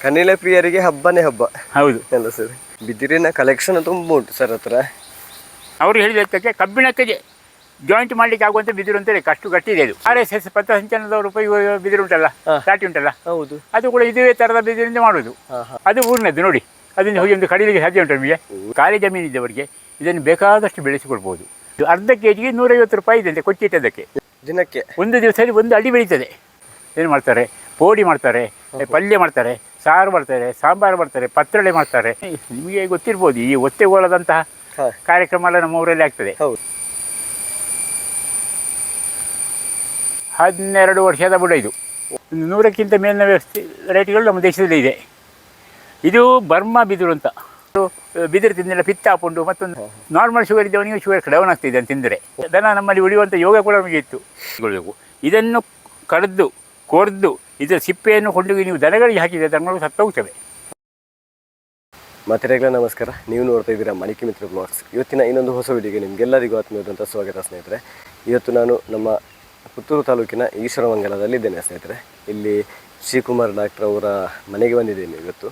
ಕನಿಲೆ ಪ್ರಿಯರಿಗೆ ಹಬ್ಬನೇ ಹಬ್ಬ. ಹೌದು ಅಲ್ಲ ಸರ್, ಬಿದಿರಿನ ಕಲೆಕ್ಷನ್ ತುಂಬ ಉಂಟು ಸರ್ ಹತ್ರ. ಅವರು ಹೇಳಿದ್ದಕ್ಕೆ ಕಬ್ಬಿಣಕ್ಕೆ ಜಾಯಿಂಟ್ ಮಾಡಲಿಕ್ಕೆ ಆಗುವಂಥ ಬಿದಿರು ಅಂತೇಳಿ ಅಷ್ಟು ಗಟ್ಟಿದೆ ಅದು. RSS ಪಥಸಂಚಲನದವರು ಉಪಯೋಗ ಬಿದಿರು ಉಂಟಲ್ಲ, ಲಾಟಿ ಉಂಟಲ್ಲ, ಹೌದು, ಅದು ಕೂಡ ಇದೇ ಥರದ ಬಿದಿರಿಂದ ಮಾಡೋದು. ಅದು ಊರಿನದ್ದು ನೋಡಿ, ಅದನ್ನು ಹೋಗಿ ಒಂದು ಕಡಿಲಿಕ್ಕೆ ಸಾಧ್ಯ ಉಂಟು ನಮಗೆ. ಖಾಲಿ ಜಮೀನಿದ್ದವರಿಗೆ ಇದನ್ನು ಬೇಕಾದಷ್ಟು ಬೆಳೆಸಿಕೊಡ್ಬೋದು. ಅರ್ಧ ಕೆಜಿಗೆ 150 ರೂಪಾಯಿ ಇದೆ ಅಂತೆ ಕೊಚ್ಚಿಟ್ಟದಕ್ಕೆ. ದಿನಕ್ಕೆ ಒಂದು ದಿವಸದಲ್ಲಿ 1 ಅಡಿ ಬೆಳೀತದೆ. ಏನು ಮಾಡ್ತಾರೆ, ಪೋಡಿ ಮಾಡ್ತಾರೆ, ಪಲ್ಯ ಮಾಡ್ತಾರೆ, ಸಾರು ಮಾಡ್ತಾರೆ, ಸಾಂಬಾರು ಮಾಡ್ತಾರೆ, ಪತ್ರೊಡೆ ಮಾಡ್ತಾರೆ. ನಿಮಗೆ ಗೊತ್ತಿರ್ಬೋದು ಈ ಒತ್ತೆಗೋಲದಂತಹ ಕಾರ್ಯಕ್ರಮ ಎಲ್ಲ ನಮ್ಮ ಊರಲ್ಲಿ ಆಗ್ತದೆ. 12 ವರ್ಷದ ಬುಡ ಇದು. 100ಕ್ಕಿಂತ ಮೇಲಿನ ವೆರೈಟಿಗಳು ನಮ್ಮ ದೇಶದಲ್ಲಿ ಇದೆ. ಇದು ಬರ್ಮಾ ಬಿದಿರು ಅಂತ. ಬಿದಿರು ತಿಂದೆಲ್ಲ ಪಿತ್ತ ಹಾಕೊಂಡು ಮತ್ತೊಂದು ನಾರ್ಮಲ್ ಶುಗರ್ ಇದ್ದವನಿಗೆ ಶುಗರ್ ಡೌನ್ ಆಗ್ತಿದೆ ಅಂತ ತಿಂದರೆ. ದನ ನಮ್ಮಲ್ಲಿ ಉಳಿಯುವಂಥ ಯೋಗ ಕೂಡ ನಮಗೆ ಇತ್ತು. ಇದನ್ನು ಕಡ್ದು ಕೊರ್ದು ಇದರ ಸಿಪ್ಪೆಯನ್ನು ಕೊಂಡೋಗಿ ನೀವು ದನಗಳಿಗೆ ಹಾಕಿದರೆ ದನಗಳು ಸತ್ತೋಗ್ತವೆ. ಮಾತೆರೆಗಳ ನಮಸ್ಕಾರ, ನೀವು ನೋಡ್ತಾ ಇದ್ದೀರಾ ಮಣಿಕೆ ಮಿತ್ರ ಬ್ಲಾಗ್ಸ್. ಇವತ್ತಿನ ಇನ್ನೊಂದು ಹೊಸ ವಿಡಿಯೋಗೆ ನಿಮಗೆಲ್ಲರಿಗೂ ಆತ್ಮೀಯವಾದಂಥ ಸ್ವಾಗತ ಸ್ನೇಹಿತರೆ. ಇವತ್ತು ನಾನು ನಮ್ಮ ಪುತ್ತೂರು ತಾಲೂಕಿನ ಈಶ್ವರಮಂಗಲದಲ್ಲಿದ್ದೇನೆ ಸ್ನೇಹಿತರೆ. ಇಲ್ಲಿ ಶ್ರೀಕುಮಾರ್ ಡಾಕ್ಟರ್ ಅವರ ಮನೆಗೆ ಬಂದಿದ್ದೇನೆ ಇವತ್ತು.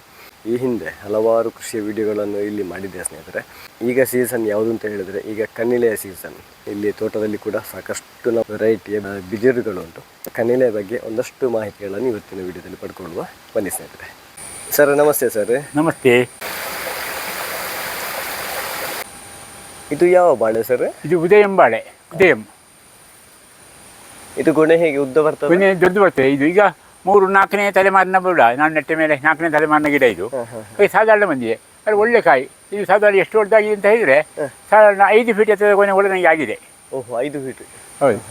ಈ ಹಿಂದೆ ಹಲವಾರು ಕೃಷಿಯ ವಿಡಿಯೋಗಳನ್ನು ಇಲ್ಲಿ ಮಾಡಿದ್ದೆ ಸ್ನೇಹಿತರೆ. ಈಗ ಸೀಸನ್ ಯಾವುದು ಅಂತ ಹೇಳಿದರೆ ಈಗ ಕನ್ನಿಲೆಯ ಸೀಸನ್. ಇಲ್ಲಿ ತೋಟದಲ್ಲಿ ಕೂಡ ಸಾಕಷ್ಟು ವೆರೈಟಿಯ ಬಿದಿರುಗಳುಂಟು. ಕನ್ನಿಲೆಯ ಬಗ್ಗೆ ಒಂದಷ್ಟು ಮಾಹಿತಿಗಳನ್ನು ಇವತ್ತಿನ ವಿಡಿಯೋದಲ್ಲಿ ಪಡ್ಕೊಳ್ಳುವ. ಬನ್ನಿ ಸ್ನೇಹಿತರೆ. ಸರ್ ನಮಸ್ತೆ. ಸರ್ ನಮಸ್ತೆ. ಇದು ಯಾವ ಬಾಳೆ ಸರ್? ಇದು ಉದಯಂ ಬಾಳೆ. ಉದಯಂ ಇದು ಗೊನೆ ಹೇಗೆ ಉದ್ದ ಬರ್ತದೆ? ಗೊನೆ ದೊಡ್ಡ ಬರ್ತದೆ. ಇದು ಈಗ 3-4ನೇ ತಲೆಮಾರಿನ ಬುಡ. ನಾನು ನೆಟ್ಟ ಮೇಲೆ 4ನೇ ತಲೆಮಾರಿನ ಗಿಡ ಇದು. ಸಾಧಾರಣ ಬಂದಿದೆ. ಅದು ಒಳ್ಳೆ ಕಾಯಿ. ಇದು ಸಾಧಾರಣ ಎಷ್ಟು ದೊಡ್ಡದಾಗಿದೆ ಅಂತ ಹೇಳಿದರೆ ಸಾಧಾರಣ 5 ಫೀಟ್ ಎತ್ತರದ ಗೊನೆ ಕೂಡ ನನಗೆ ಆಗಿದೆ. ಓಹೋ, 5 ಫೀಟ್. ಹೌದು.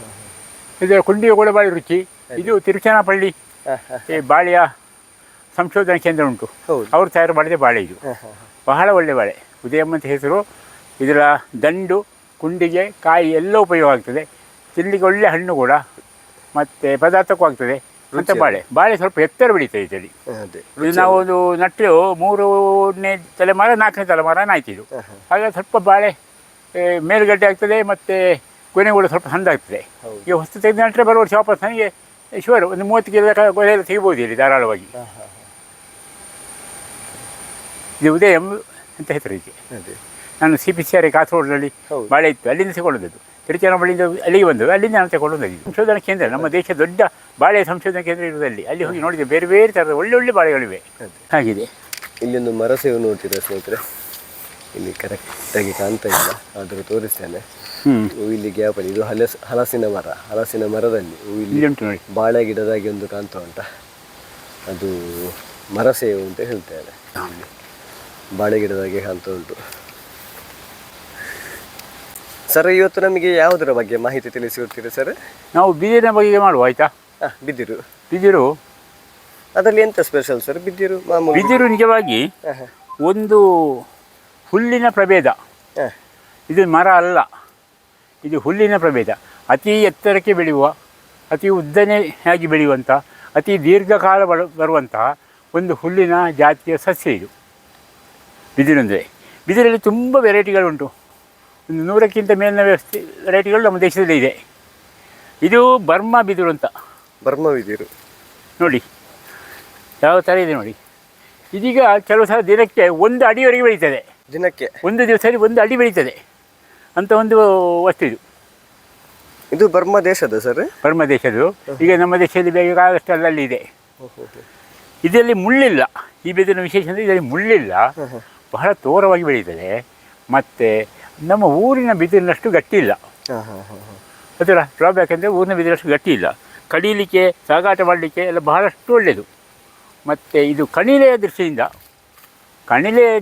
ಇದರ ಕುಂಡಿಗೆ ಕೂಡ ಬಾಳೆ ರುಚಿ. ಇದು ತಿರುಚನಪಳ್ಳಿ ಈ ಬಾಳೆಯ ಸಂಶೋಧನಾ ಕೇಂದ್ರ ಉಂಟು, ಅವರು ತಯಾರು ಮಾಡಿದ ಬಾಳೆ ಇದು. ಬಹಳ ಒಳ್ಳೆ ಬಾಳೆ. ಉದಯಂ ಅಂತ ಹೆಸರು. ಇದರ ದಂಡು, ಕುಂಡಿಗೆ, ಕಾಯಿ ಎಲ್ಲ ಉಪಯೋಗ ಆಗ್ತದೆ. ತಿನ್ನಲಿಕ್ಕೆ ಒಳ್ಳೆ ಹಣ್ಣು ಕೂಡ, ಮತ್ತು ಪದಾರ್ಥಕ್ಕೂ ಆಗ್ತದೆ ಅಂತ ಬಾಳೆ. ಬಾಳೆ ಸ್ವಲ್ಪ ಎತ್ತರ ಬೆಳೀತದೆ ಇದರಲ್ಲಿ. ಇದು ನಾವು ಒಂದು ನಟ್ಟು 3ನೇ ತಲೆಮಾರ 4ನೇ ತಲೆಮಾರ ಆಯ್ತಿದ್ದು. ಹಾಗಾಗಿ ಸ್ವಲ್ಪ ಬಾಳೆ ಮೇಲುಗಡ್ಡೆ ಆಗ್ತದೆ, ಮತ್ತು ಗೊನೆ ಕೂಡ ಸ್ವಲ್ಪ ಸಣ್ಣ ಆಗ್ತದೆ. ಈಗ ಹೊಸ ತೆಗೆದು ನಟ್ಟರೆ ಬರುವ ವರ್ಷ ವಾಪಸ್ ನನಗೆ ಶುವರ್ ಒಂದು 30 ಕಿಲೋ ಗೊನೆ ಎಲ್ಲ ತೆಗಿಬೋದು ಇಲ್ಲಿ ಧಾರಾಳವಾಗಿ. ಇದು ಉದಯಂ ಅಂತ ಹೆಸರು ಇದಕ್ಕೆ. ನಾನು CPCR ಕಾಸರಗೋಡಿನಲ್ಲಿ ಬಾಳೆ ಇತ್ತು, ಅಲ್ಲಿಂದ ತಗೊಳ್ಳೋದು. ತಿರುಚನಪಳ್ಳಿಯಿಂದ ಅಲ್ಲಿಗೆ ಬಂದವು, ಅಲ್ಲಿಂದ ನಾನು ತಗೊಳ್ಳೋದು. ಸಂಶೋಧನಾ ಕೇಂದ್ರ, ನಮ್ಮ ದೇಶ ದೊಡ್ಡ ಬಾಳೆ ಸಂಶೋಧನಾ ಕೇಂದ್ರ ಇರುವುದಲ್ಲಿ. ಅಲ್ಲಿ ಹೋಗಿ ನೋಡಿದೆ, ಬೇರೆ ಬೇರೆ ಥರದ ಒಳ್ಳೆ ಬಾಳೆಗಳಿವೆ. ಹಾಗಿದೆ. ಇಲ್ಲೊಂದು ಮರಸೇವು ನೋಡ್ತೀರಾ ಸ್ನೇಹಿತರೆ? ಇಲ್ಲಿ ಕರೆಕ್ಟಾಗಿ ಕಾಣ್ತಾ ಇಲ್ಲ, ಆದರೂ ತೋರಿಸ್ತೇನೆ. ಇಲ್ಲಿ ಗ್ಯಾಪಲ್ಲಿ ಇದು ಹಲಸಿನ ಮರ. ಹಲಸಿನ ಮರದಲ್ಲಿ ಇಲ್ಲಿ ಉಂಟು ನೋಡಿ, ಬಾಳೆ ಗಿಡದಾಗಿ ಒಂದು ಕಾಣ್ತಾ ಉಂಟ, ಅದು ಮರಸೇವು ಅಂತ ಹೇಳ್ತೇವೆ. ಬಾಳೆ ಗಿಡದಾಗೆ ಕಾಣ್ತಾ ಉಂಟು. ಸರ್ ಇವತ್ತು ನಮಗೆ ಯಾವುದರ ಬಗ್ಗೆ ಮಾಹಿತಿ ತಿಳಿಸಿಕೊಡ್ತೀರಿ ಸರ್? ನಾವು ಬಿದಿರಿನ ಬಗ್ಗೆ ಮಾಡುವ, ಆಯಿತಾ? ಬಿದಿರು. ಬಿದಿರು ಅದರಲ್ಲಿ ಎಂತ ಸ್ಪೆಷಲ್ ಸರ್? ಬಿದಿರು ಮಾಮೂಲಿ ಬಿದಿರು ನಿಜವಾಗಿ ಒಂದು ಹುಲ್ಲಿನ ಪ್ರಭೇದ. ಇದು ಮರ ಅಲ್ಲ, ಇದು ಹುಲ್ಲಿನ ಪ್ರಭೇದ. ಅತಿ ಎತ್ತರಕ್ಕೆ ಬೆಳೆಯುವ, ಅತಿ ಉದ್ದನೆಯಾಗಿ ಬೆಳೆಯುವಂಥ, ಅತಿ ದೀರ್ಘಕಾಲ ಬರುವಂತಹ ಒಂದು ಹುಲ್ಲಿನ ಜಾತಿಯ ಸಸ್ಯ ಇದು ಬಿದಿರು ಅಂದರೆ. ಬಿದಿರಲ್ಲಿ ತುಂಬ ವೆರೈಟಿಗಳುಂಟು. ಒಂದು 100ಕ್ಕಿಂತ ಮೇಲಿನ ವೆರೈಟಿಗಳು ನಮ್ಮ ದೇಶದಲ್ಲಿ ಇದೆ. ಇದು ಬರ್ಮಾ ಬಿದಿರು ಅಂತ. ಬರ್ಮಾ ಬಿದಿರು ನೋಡಿ ಯಾವ ಥರ ಇದೆ ನೋಡಿ. ಇದೀಗ ಕೆಲವು ಸಲ ದಿನಕ್ಕೆ 1 ಅಡಿವರೆಗೆ ಬೆಳೀತದೆ. ದಿನಕ್ಕೆ ಒಂದು ದಿವಸದಲ್ಲಿ 1 ಅಡಿ ಬೆಳೀತದೆ ಅಂತ ಒಂದು ವಸ್ತು ಇದು. ಇದು ಬರ್ಮಾ ದೇಶದ ಸರ್? ಬರ್ಮಾ ದೇಶದ್ದು. ಈಗ ನಮ್ಮ ದೇಶದಲ್ಲಿ ಬೇಕಾದಷ್ಟು ಅಲ್ಲಲ್ಲಿ ಇದೆ. ಇದರಲ್ಲಿ ಮುಳ್ಳಿಲ್ಲ. ಈ ಬಿದಿರಿನ ವಿಶೇಷ ಅಂದರೆ ಇದರಲ್ಲಿ ಮುಳ್ಳಿಲ್ಲ, ಬಹಳ ತೋರವಾಗಿ ಬೆಳೀತದೆ. ಮತ್ತು ನಮ್ಮ ಊರಿನ ಬಿದಿರಿನಷ್ಟು ಗಟ್ಟಿ ಇಲ್ಲ. ಅದರ ಡ್ರಾಬ್ಯಾಕ್ ಅಂದರೆ ಊರಿನ ಬಿದಿರಷ್ಟು ಗಟ್ಟಿ ಇಲ್ಲ. ಕಡೀಲಿಕ್ಕೆ, ಸಾಗಾಟ ಮಾಡಲಿಕ್ಕೆ ಎಲ್ಲ ಬಹಳಷ್ಟು ಒಳ್ಳೆಯದು. ಮತ್ತು ಇದು ಕಣಿಲೆಯ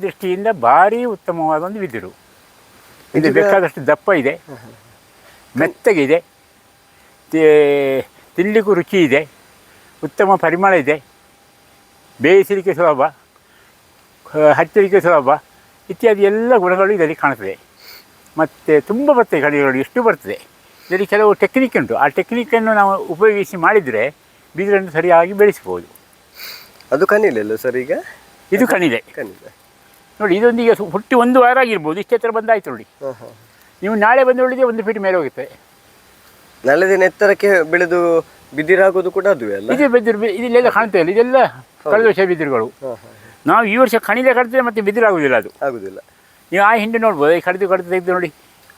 ದೃಷ್ಟಿಯಿಂದ ಭಾರಿ ಉತ್ತಮವಾದ ಒಂದು ಬಿದಿರು. ಇದು ಬೇಕಾದಷ್ಟು ದಪ್ಪ ಇದೆ, ಮೆತ್ತಗಿದೆ, ತಿನ್ನಲಿಕ್ಕೂ ರುಚಿ ಇದೆ, ಉತ್ತಮ ಪರಿಮಳ ಇದೆ, ಬೇಯಿಸಲಿಕ್ಕೆ ಸುಲಭ, ಹಚ್ಚಲಿಕ್ಕೆ ಸುಲಭ ಇತ್ಯಾದಿ ಎಲ್ಲ ಗುಣಗಳು ಇದರಲ್ಲಿ ಕಾಣ್ತದೆ. ಮತ್ತು ತುಂಬ ಬರ್ತದೆ ಕಡಿಗಳು, ಎಷ್ಟು ಬರ್ತದೆ. ಇದರಲ್ಲಿ ಕೆಲವು ಟೆಕ್ನಿಕ್ ಉಂಟು. ಆ ಟೆಕ್ನಿಕ್ಕನ್ನು ನಾವು ಉಪಯೋಗಿಸಿ ಮಾಡಿದರೆ ಬಿದಿರನ್ನು ಸರಿಯಾಗಿ ಬೆಳೆಸ್ಬೋದು. ಅದು ಕಣಿಲೆ ಅಲ್ಲ ಸರ್? ಈಗ ಇದು ಕಣಿಲೆ. ನೋಡಿ, ಇದೊಂದೀಗ ಹುಟ್ಟಿ 1 ವಾರ ಆಗಿರ್ಬೋದು. ಇಷ್ಟೇ ಥರ ಬಂದಾಯ್ತು ನೋಡಿ. ನೀವು ನಾಳೆ ಬಂದು ನೋಡಿದರೆ 1 ಫೀಟ್ ಮೇಲೆ ಹೋಗುತ್ತೆ. ನಾಳೆ ದಿನ ಎತ್ತರಕ್ಕೆ ಬೆಳೆದು ಬಿದಿರಾಗೋದು ಕೂಡ ಅದುವೇ ಅಲ್ಲ? ಇದು ಬಿದಿರು ಇದೆಲ್ಲ ಕಾಣ್ತಾ ಇಲ್ಲ, ಇದೆಲ್ಲ ಕಳೆದ ವರ್ಷ ಬಿದಿರುಗಳು. ನಾವು ಈ ವರ್ಷ ಕಣಿಲೆ ಕಡಿದ್ರೆ ಮತ್ತೆ ಬಿದಿರಾಗುವುದಿಲ್ಲ, ಅದು ಆಗುದಿಲ್ಲ. ನೀವು ಆ ಹಿಂಡಿ ನೋಡ್ಬೋದು, ಕಡಿದು ತೆಗೆದು ನೋಡಿ,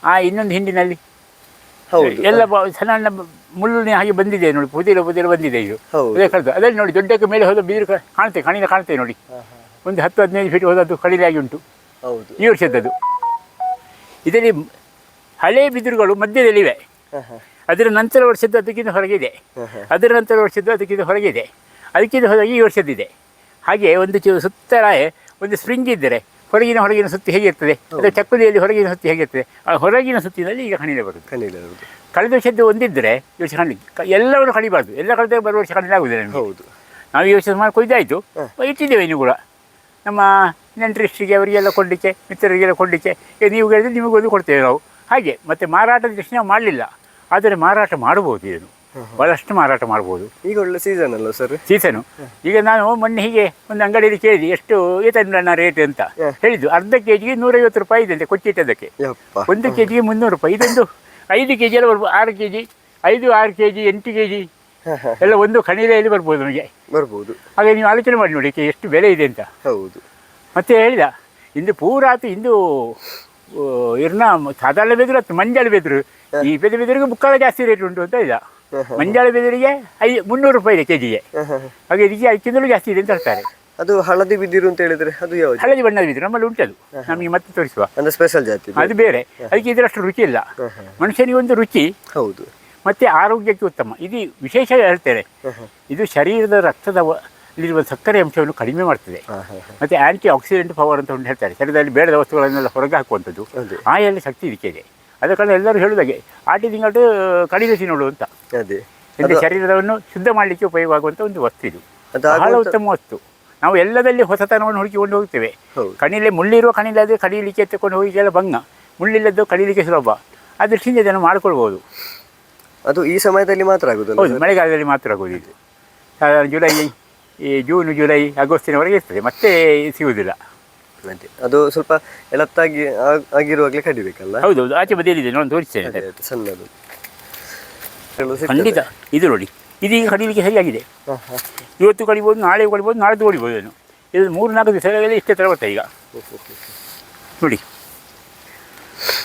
ಆ ಇನ್ನೊಂದು ಹಿಂಡಿನಲ್ಲಿ ಹೌದು, ಎಲ್ಲ ಸಣ್ಣ ಸಣ್ಣ ಮುಳ್ಳಿನ ಹಾಗೆ ಬಂದಿದೆ ನೋಡಿ, ಪುದಿರ ಬಂದಿದೆ ಇದು. ಅದೇ ಕಳೆದು ಅದ್ರಲ್ಲಿ ನೋಡಿ, ದೊಡ್ಡಕ್ಕೆ ಮೇಲೆ ಹೋದ ಬಿದಿರು ಕಾಣ್ತೇವೆ, ಕಣಿಲೆ ಕಾಣ್ತೇವೆ ನೋಡಿ. ಒಂದು 10-15 ಫೀಟ್ ಹೋದದ್ದು ಕಡಿಲೆ ಆಗಿ ಉಂಟು ಈ ವರ್ಷದ್ದದು. ಇದರಲ್ಲಿ ಹಳೆ ಬಿದಿರುಗಳು ಮಧ್ಯದಲ್ಲಿವೆ, ಅದರ ನಂತರ ವರ್ಷದ್ದು ಅದಕ್ಕಿಂತ ಹೊರಗಿದೆ, ಅದರ ನಂತರ ವರ್ಷದ್ದು ಅದಕ್ಕಿಂತ ಹೊರಗಿದೆ, ಅದಕ್ಕಿಂತ ಹೊರಗೆ ಈ ವರ್ಷದ್ದಿದೆ. ಹಾಗೆ ಒಂದು ಸುತ್ತಲ ಒಂದು ಸ್ಪ್ರಿಂಗ್ ಇದ್ದರೆ ಹೊರಗಿನ ಸುತ್ತಿ ಹೇಗಿರ್ತದೆ, ಅದರ ಚಕ್ಕುಲಿಯಲ್ಲಿ ಹೊರಗಿನ ಸುತ್ತಿ ಹೇಗಿರ್ತದೆ, ಆ ಹೊರಗಿನ ಸುತ್ತಿನಲ್ಲಿ ಈಗ ಕಣಿಲೆ ಬರುವುದು. ಕಳೆದ ವರ್ಷದ್ದು ಒಂದಿದ್ದರೆ ಈ ವರ್ಷ ಕಣಿಲೆ ಎಲ್ಲವನ್ನು ಕಳಿಬಾರ್ದು, ಎಲ್ಲ ಕಳೆದ ಬರುವ ವರ್ಷ ಕಣಿಲೆ ಆಗುವುದಿಲ್ಲ ನಮಗೆ. ಹೌದು, ನಾವು ಈ ವರ್ಷ ಸುಮಾರು ಕೊಯ್ದಾಯಿತು, ಇಟ್ಟಿದ್ದೇವೆ. ಇನ್ನು ಕೂಡ ನಮ್ಮ ನೆಂಟರಿಷ್ಟಿಗೆ ಅವರಿಗೆಲ್ಲ ಕೊಡಲಿಕ್ಕೆ, ಮಿತ್ರರಿಗೆಲ್ಲ ಕೊಡಲಿಕ್ಕೆ, ನೀವು ಹೇಳಿದ್ರೆ ನಿಮಗೊಂದು ಕೊಡ್ತೇವೆ ನಾವು. ಹಾಗೆ ಮತ್ತು ಮಾರಾಟದ ದೃಷ್ಟಿ ನಾವು ಮಾಡಲಿಲ್ಲ, ಆದರೆ ಮಾರಾಟ ಮಾಡ್ಬೋದು, ಇದನ್ನು ಭಾಳಷ್ಟು ಮಾರಾಟ ಮಾಡ್ಬೋದು. ಈಗ ಒಳ್ಳೆ ಸೀಸನ್ ಅಲ್ಲ ಸರ್? ಸೀಸನು. ಈಗ ನಾನು ಮೊನ್ನೆ ಹೀಗೆ ಒಂದು ಅಂಗಡಿಯಲ್ಲಿ ಕೇಳಿದೆ, ಎಷ್ಟು ಏತನ ರೇಟ್ ಅಂತ ಹೇಳಿದ್ದು. ಅರ್ಧ ಕೆಜಿಗೆ 150 ರೂಪಾಯಿ ಇದೆ ಅಂತೆ, ಕೊಚ್ಚಿಟ್ಟದಕ್ಕೆ. 1 ಕೆಜಿಗೆ 300 ರೂಪಾಯಿ. ಇದೊಂದು 5 ಕೆಜಿ ಎಲ್ಲ ಬರ್ಬೋದು, 6 ಕೆಜಿ, 5-6 ಕೆಜಿ, 8 ಕೆಜಿ ಎಲ್ಲ ಒಂದು ಕಣಿಲೆಯಲ್ಲಿ ಬರ್ಬೋದು ನಮಗೆ. ಬರ್ಬೋದು. ಹಾಗೆ ನೀವು ಆಲೋಚನೆ ಮಾಡಿ ನೋಡಿ ಎಷ್ಟು ಬೆಲೆ ಇದೆ ಅಂತ. ಹೌದು. ಮತ್ತೆ ಹೇಳಿದ, ಇಂದು ಪೂರಾತು ಇಂದು ಇರ್ನ ಸಾಧಾರಣ ಬೆದರು ಹತ್ತು, ಮಂಜಾಳ ಬೆದರು ಈ ಬೆದರಿಗೆ ಮುಕ್ಕಾಲ ಜಾಸ್ತಿ ರೇಟ್ ಉಂಟು ಅಂತ ಇದ್ದ. ಮಂಜಾಳ ಬೆದರಿಗೆ 300 ರೂಪಾಯಿ ಇದೆ ಕೆಜಿಗೆ. ಹಾಗೆ ಇದಕ್ಕೆ 5 ಜಾಸ್ತಿ ಇದೆ ಅಂತ ಹೇಳ್ತಾರೆ. ಅದು ಹಳದಿ ಬಿದಿರು ಅಂತ ಹೇಳಿದ್ರೆ ಅದು ಯಾವುದು? ಹಳದಿ ಬಣ್ಣದ ಬಿದಿರು ನಮ್ಮಲ್ಲಿ ಉಂಟದು, ನಮಗೆ ಮತ್ತೆ ತೋರಿಸುವ. ಅಂದ್ರೆ ಸ್ಪೆಷಲ್ ಜಾತಿ ಅದು ಬೇರೆ, ಅದಕ್ಕೆ ಇದರಷ್ಟು ರುಚಿ ಇಲ್ಲ. ಮನುಷ್ಯನಿಗೆ ಒಂದು ರುಚಿ, ಹೌದು, ಮತ್ತೆ ಆರೋಗ್ಯಕ್ಕೆ ಉತ್ತಮ. ಇದು ವಿಶೇಷ ಹೇಳ್ತೇನೆ, ಇದು ಶರೀರದ ರಕ್ತದಲ್ಲಿರುವ ಸಕ್ಕರೆ ಅಂಶವನ್ನು ಕಡಿಮೆ ಮಾಡ್ತದೆ. ಮತ್ತೆ ಆಂಟಿ ಆಕ್ಸಿಡೆಂಟ್ ಪವರ್ ಅಂತ ಒಂದು ಹೇಳ್ತಾರೆ, ಶರೀರದಲ್ಲಿ ಬೇಡದ ವಸ್ತುಗಳನ್ನೆಲ್ಲ ಹೊರಗೆ ಹಾಕುವಂಥದ್ದು. ಆ ಎಲ್ಲ ಶಕ್ತಿ ಇದಕ್ಕೆ ಇದೆ. ಅದ ಕಾರಣ ಎಲ್ಲರೂ ಹೇಳುದಾಗೆ ಆಟಿ ತಿಂಗಳು ಕಡಿಮೆ ತಿನ್ನೋಳು ಅಂತ. ಇದು ಶರೀರವನ್ನು ಶುದ್ಧ ಮಾಡಲಿಕ್ಕೆ ಉಪಯೋಗ ಆಗುವಂಥ ಒಂದು ವಸ್ತು. ಇದು ಬಹಳ ಉತ್ತಮ ವಸ್ತು. ನಾವು ಎಲ್ಲದಲ್ಲಿ ಹೊಸತನವನ್ನು ಹುಡುಕಿಕೊಂಡು ಹೋಗ್ತೇವೆ. ಕಣಿಲೆ ಮುಳ್ಳಿರುವ ಕಣಿಲಾದರೆ ಕಡಿಯಲಿಕ್ಕೆ ಎತ್ತಕೊಂಡು ಹೋಗಿಗೆಲ್ಲ ಭಂಗ, ಮುಳ್ಳಿಲ್ಲದ್ದು ಕಡಿಯಲಿಕ್ಕೆ ಸುಲಭ. ಆ ದೃಷ್ಟಿಯಿಂದ ಇದನ್ನು ಮಾಡ್ಕೊಳ್ಬೋದು. ಅದು ಈ ಸಮಯದಲ್ಲಿ ಮಾತ್ರ ಆಗೋದು? ಹೌದು, ಮಳೆಗಾಲದಲ್ಲಿ ಮಾತ್ರ ಆಗೋದು. ಇದು ಸಾಧಾರಣ ಜೂನ್ ಜುಲೈ ಆಗಸ್ಟಿನವರೆಗೆ ಇರ್ತದೆ, ಮತ್ತೆ ಸಿಗುವುದಿಲ್ಲ. ಅದು ಸ್ವಲ್ಪ ಎಳತ್ತಾಗಿ ಆಗಿರುವಾಗಲೇ ಕಡಿಬೇಕಲ್ಲ? ಹೌದೌದು, ಆಚೆ ಬದಿಯಲ್ಲಿದೆ, ನಾನು ತೋರಿಸ್ತೇನೆ ಸಣ್ಣದು. ಖಂಡಿತ. ಇದು ನೋಡಿ, ಇದೀಗ ಕಡಿಲಿಕ್ಕೆ ಸರಿಯಾಗಿದೆ. ಇವತ್ತು ಕಡಿಬೋದು, ನಾಳೆ ಕಡಿಬೋದು, ನಾಳೆದು ಹೊಡಿಬೋದು. ಇದು 3-4 ದಿವಸಗಳಲ್ಲಿ ಇಷ್ಟೇ ಥರ ಬರ್ತದೆ. ಈಗ ನೋಡಿ,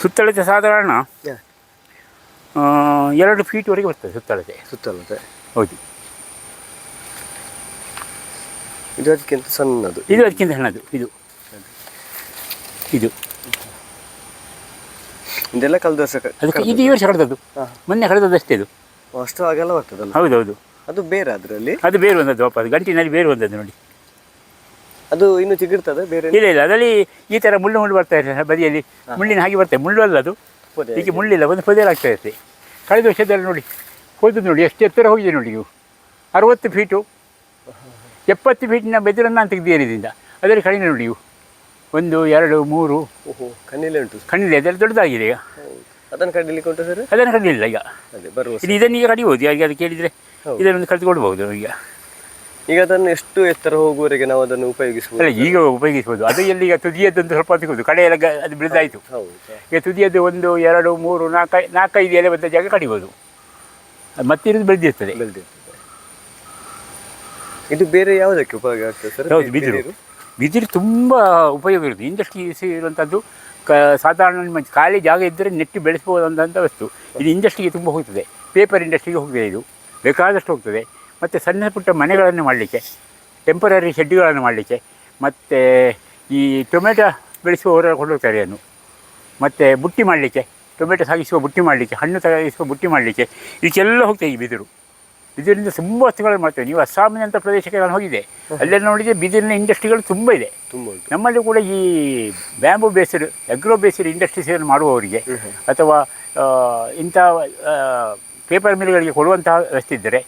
ಸುತ್ತಳತೆ ಸಾಧಾರಣ 2 ಫೀಟ್ವರೆಗೆ ಬರ್ತದೆ ಸುತ್ತಳತೆ. ಹೌದು, ಇದು ಅದಕ್ಕಿಂತ ಸಣ್ಣದು. ಇದು ಅದಕ್ಕಿಂತ ಸಣ್ಣದು. ಇದು ಇದೆಲ್ಲ ಕಳೆದ ವರ್ಷ. ಅದಕ್ಕೆ ಇದು ಈ ವರ್ಷ ಕಳೆದದ್ದು, ಮೊನ್ನೆ ಕಳೆದದ್ದಷ್ಟೇ. ಇದು ಅಷ್ಟು ಆಗೆಲ್ಲ ಬರ್ತದಲ್ಲ? ಹೌದೌದು. ಅದು ಬೇರೆ ಅದರಲ್ಲಿ? ಅದು ಬೇರೆ ಒಂದದ್ದು, ವಾಪಸ್ ಗಂಟಿನಲ್ಲಿ ಬೇರೆ ಒಂದದ್ದು ನೋಡಿ. ಅದು ಇನ್ನು ಚಿಗುರ್ತದೆ ಬೇರೆ? ಇಲ್ಲ, ಅದರಲ್ಲಿ ಈ ಥರ ಮುಳ್ಳು ಬರ್ತಾ ಇರ್ತದೆ ಬದಿಯಲ್ಲಿ, ಮುಳ್ಳಿನ ಹಾಗೆ ಬರ್ತದೆ. ಮುಳ್ಳು ಅಲ್ಲ ಅದು, ಈಗ ಮುಳ್ಳಿಲ್ಲ, ಒಂದು ಪೊದೆಲಾಗ್ತಾ ಇರ್ತದೆ. ಕಳೆದ ವರ್ಷದಲ್ಲಿ ನೋಡಿ ಹೋದದ್ದು ನೋಡಿ, ಎಷ್ಟು ಎತ್ತರ ಹೋಗಿದೆ ನೋಡಿ. ಇವು 60 ಫೀಟು 70 ಫೀಟಿನ ಬೆದರನ್ನು ನಾನು ತೆಗೆದಿದ್ದೇನೆ ಇದರಿಂದ. ಅದರಲ್ಲಿ ಕಡಿಮೆ ನೋಡಿ, ಇವು 1 2 3 ಕಣ್ಣಿಲೆ ಉಂಟು. ಕಣ್ಣಿಲೆ ಅದೆಲ್ಲ ದೊಡ್ಡದಾಗಿದೆ. ಈಗ ಅದನ್ನು ಕಡಿಲಿಕ್ಕೆ ಉಂಟು ಸರ್? ಅದನ್ನು ಕಡಿಲಿಲ್ಲ ಈಗ. ಇದನ್ನೀಗ ಕಡಿಬೋದು, ಹಾಗೆ ಅದು ಕೇಳಿದರೆ ಇದನ್ನು ಕಳೆದುಕೊಳ್ಬೋದು. ಈಗ ಅದನ್ನು ಎಷ್ಟು ಎತ್ತರ ಹೋಗುವವರೆಗೆ ನಾವು ಅದನ್ನು ಉಪಯೋಗಿಸ್ಬೋದು? ಅಲ್ಲ, ಈಗ ಉಪಯೋಗಿಸ್ಬೋದು. ಅದು ಎಲ್ಲಿ ಈಗ ತುದಿಯದ್ದೊಂದು ಸ್ವಲ್ಪ ಸಿಗೋದು, ಕಡೆಯೆಲ್ಲ ಅದು ಬೆಳೆದಾಯಿತು. ಈಗ ತುದಿಯದ್ದು 1 2 3 4 5 ಎಲೆ ಬಂದ ಜಾಗ ಕಡಿಬೋದು, ಮತ್ತಿರೋದು ಬೆಳೆದಿರ್ತದೆ. ಇದು ಬೇರೆ ಯಾವುದಕ್ಕೆ ಉಪಯೋಗ ಆಗ್ತದೆ ಸರ್? ಹೌದು, ಬಿದಿರು ತುಂಬ ಉಪಯೋಗ ಇರುತ್ತೆ. ಇಂಡಸ್ಟ್ರೀಸ್ ಇರುವಂಥದ್ದು ಸಾಧಾರಣ ನಿಮ್ಮ ಖಾಲಿ ಜಾಗ ಇದ್ದರೆ ನೆಟ್ಟು ಬೆಳೆಸ್ಬೋದಂಥ ವಸ್ತು. ಇದು ಇಂಡಸ್ಟ್ರಿಗೆ ತುಂಬ ಹೋಗ್ತದೆ, ಪೇಪರ್ ಇಂಡಸ್ಟ್ರಿಗೆ ಹೋಗ್ತದೆ, ಇದು ಬೇಕಾದಷ್ಟು ಹೋಗ್ತದೆ. ಮತ್ತು ಸಣ್ಣ ಪುಟ್ಟ ಮನೆಗಳನ್ನು ಮಾಡಲಿಕ್ಕೆ, ಟೆಂಪರರಿ ಶೆಡ್ಗಳನ್ನು ಮಾಡಲಿಕ್ಕೆ, ಮತ್ತು ಈ ಟೊಮೆಟೊ ಬೆಳೆಸುವವರೆಲ್ಲ ಕೊಂಡೋಗ್ತಾರೆ ಅದನ್ನು. ಮತ್ತು ಬುಟ್ಟಿ ಮಾಡಲಿಕ್ಕೆ, ಟೊಮೆಟೊ ಸಾಗಿಸುವ ಬುಟ್ಟಿ ಮಾಡಲಿಕ್ಕೆ, ಹಣ್ಣು ಸಾಗಿಸುವ ಬುಟ್ಟಿ ಮಾಡಲಿಕ್ಕೆ, ಇದಕ್ಕೆಲ್ಲ ಹೋಗ್ತದೆ ಈ ಬಿದಿರು. ಬಿದಿರಿಂದ ತುಂಬ ವಸ್ತುಗಳನ್ನು ಮಾಡ್ತೇವೆ. ನೀವು ಅಸ್ಸಾಮಿನಂಥ ಪ್ರದೇಶಕ್ಕೆ ನಾನು ಹೋಗಿದ್ದೆ, ಅಲ್ಲೆಲ್ಲ ನೋಡಿದರೆ ಬಿದಿರಿನ ಇಂಡಸ್ಟ್ರಿಗಳು ತುಂಬ ಇದೆ. ನಮ್ಮಲ್ಲಿ ಕೂಡ ಈ ಬ್ಯಾಂಬೂ ಬೇಸ್ಡ್, ಅಗ್ರೋ ಬೇಸ್ಡ್ ಇಂಡಸ್ಟ್ರೀಸನ್ನು ಮಾಡುವವರಿಗೆ ಅಥವಾ ಇಂಥ ಪೇಪರ್ ಮಿಲ್ಗಳಿಗೆ ಕೊಡುವಂತಹ ವ್ಯವಸ್ಥೆ ಇದ್ದರೆ,